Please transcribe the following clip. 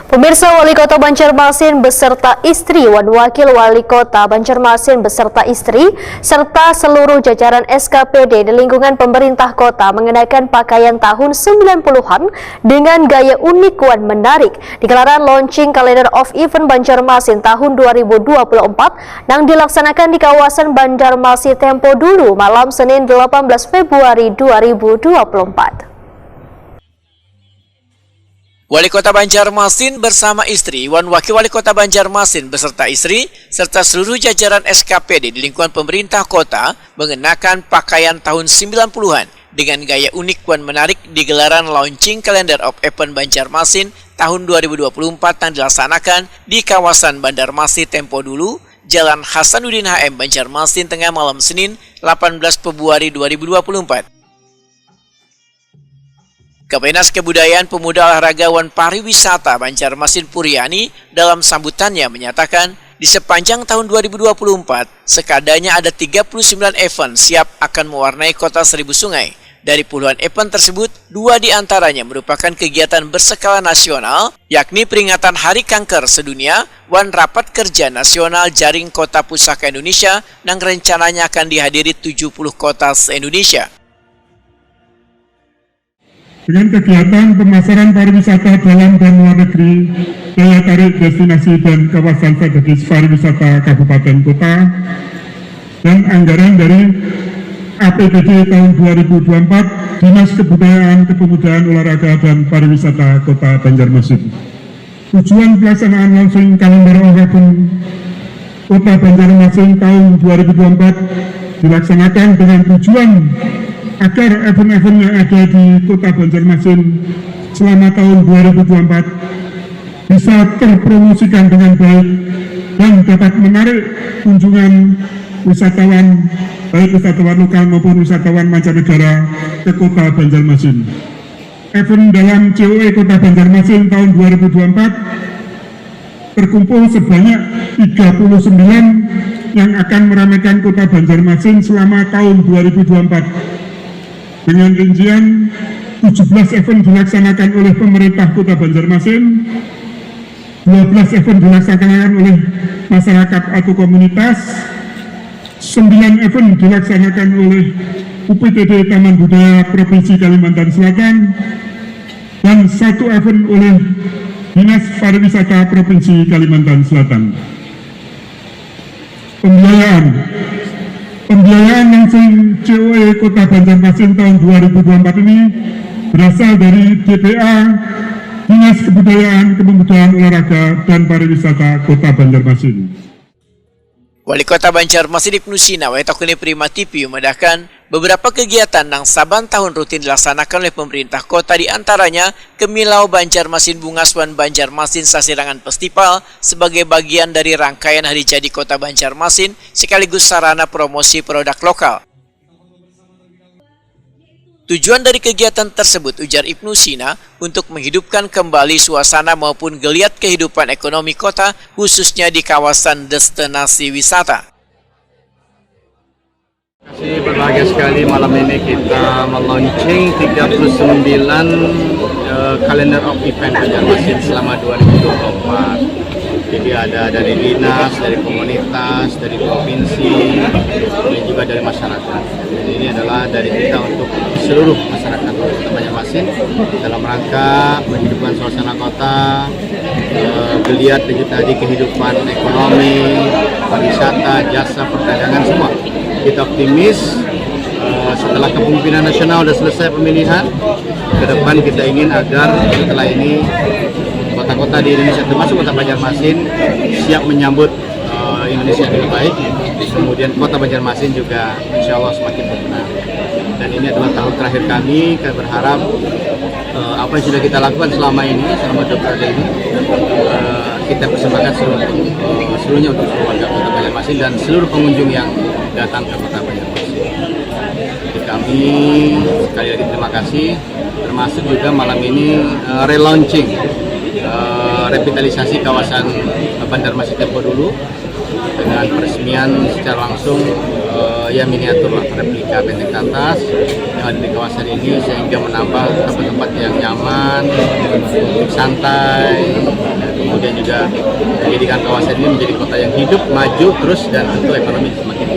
Pemirsa, Wali Kota Banjarmasin beserta istri dan Wakil Wali Kota Banjarmasin beserta istri serta seluruh jajaran SKPD di lingkungan pemerintah kota mengenakan pakaian tahun 90-an dengan gaya unik dan menarik di gelaran launching Calendar of Event Banjarmasin tahun 2024 yang dilaksanakan di kawasan Banjarmasin Tempo Dulu malam Senin 18 Februari 2024. Wali Kota Banjarmasin bersama istri dan Wakil Wali Kota Banjarmasin beserta istri serta seluruh jajaran SKPD di lingkungan pemerintah kota mengenakan pakaian tahun 90-an dengan gaya unik dan menarik di gelaran launching Calendar of Event Banjarmasin tahun 2024 yang dilaksanakan di kawasan Banjarmasin Tempo Dulu, Jalan Hasanuddin HM Banjarmasin tengah malam Senin 18 Februari 2024. Kapenas Kebudayaan Pemuda Olahraga dan Pariwisata Banjarmasin Puryani dalam sambutannya menyatakan di sepanjang tahun 2024 sekadanya ada 39 event siap akan mewarnai kota Seribu Sungai. Dari puluhan event tersebut, 2 diantaranya merupakan kegiatan berskala nasional, yakni peringatan Hari Kanker Sedunia dan Rapat Kerja Nasional Jaring Kota Pusaka Indonesia yang rencananya akan dihadiri 70 kota se-Indonesia. Dengan kegiatan pemasaran pariwisata dalam dan luar negeri, daya tarik destinasi dan kawasan strategis pariwisata kabupaten kota, dan anggaran dari APBD tahun 2024 Dinas Kebudayaan, Kepemudaan, Olahraga dan Pariwisata Kota Banjarmasin. Tujuan pelaksanaan launching Calendar of Event Kota Banjarmasin tahun 2024 dilaksanakan dengan tujuan agar event-event yang ada di Kota Banjarmasin selama tahun 2024 bisa terpromosikan dengan baik dan dapat menarik kunjungan wisatawan, baik wisatawan lokal maupun wisatawan mancanegara ke Kota Banjarmasin. Event dalam COE Kota Banjarmasin tahun 2024 terkumpul sebanyak 39 yang akan meramaikan Kota Banjarmasin selama tahun 2024. Dengan rincian 17 event dilaksanakan oleh pemerintah Kota Banjarmasin, 12 event dilaksanakan oleh masyarakat atau komunitas, 9 event dilaksanakan oleh UPTD Taman Budaya Provinsi Kalimantan Selatan, dan 1 event oleh Dinas Pariwisata Provinsi Kalimantan Selatan. Pembiayaan langsung COE Kota Banjarmasin tahun 2024 ini berasal dari DPA Dinas Kebudayaan, Kepemudaan, Olahraga dan Pariwisata Kota Banjarmasin. Wali Kota Banjarmasin Ibnu Sina Waitakuni Prima TV memedahkan beberapa kegiatan yang saban tahun rutin dilaksanakan oleh pemerintah kota, diantaranya Kemilau Banjarmasin Bungaswan Banjarmasin Sasirangan Festival sebagai bagian dari rangkaian Hari Jadi Kota Banjarmasin sekaligus sarana promosi produk lokal. Tujuan dari kegiatan tersebut, ujar Ibnu Sina, untuk menghidupkan kembali suasana maupun geliat kehidupan ekonomi kota, khususnya di kawasan destinasi wisata. Berbahagia sekali malam ini kita melaunching 39 Calendar of Event Banjarmasin selama 2024. Jadi ada dari dinas, dari komunitas, dari provinsi, dan juga dari masyarakat. Jadi ini adalah dari kita untuk seluruh masyarakat Kota Banjarmasin dalam rangka menghidupkan suasana kota, geliat tadi kehidupan ekonomi, pariwisata, jasa, perdagangan, semua. Kita optimis setelah kepemimpinan nasional sudah selesai pemilihan, ke depan kita ingin agar setelah ini kota-kota di Indonesia termasuk Kota Banjarmasin siap menyambut Indonesia yang lebih baik. Kemudian Kota Banjarmasin juga insya Allah semakin berbenah. Dan ini adalah tahun terakhir kami berharap apa yang sudah kita lakukan selama ini, selama 2 periode ini, kita persembahkan seluruhnya untuk warga Kota Banjarmasin dan seluruh pengunjung yang datang ke Kota Banjarmasin. Jadi kami sekali lagi terima kasih, termasuk juga malam ini relaunching, revitalisasi kawasan Banjarmasin Tempo Dulu dengan peresmian secara langsung ya miniatur lah, replika benteng atas yang ada di kawasan ini, sehingga menambah tempat-tempat yang nyaman untuk santai, kemudian juga menjadikan kawasan ini menjadi kota yang hidup, maju terus, dan tentu ekonomi semakin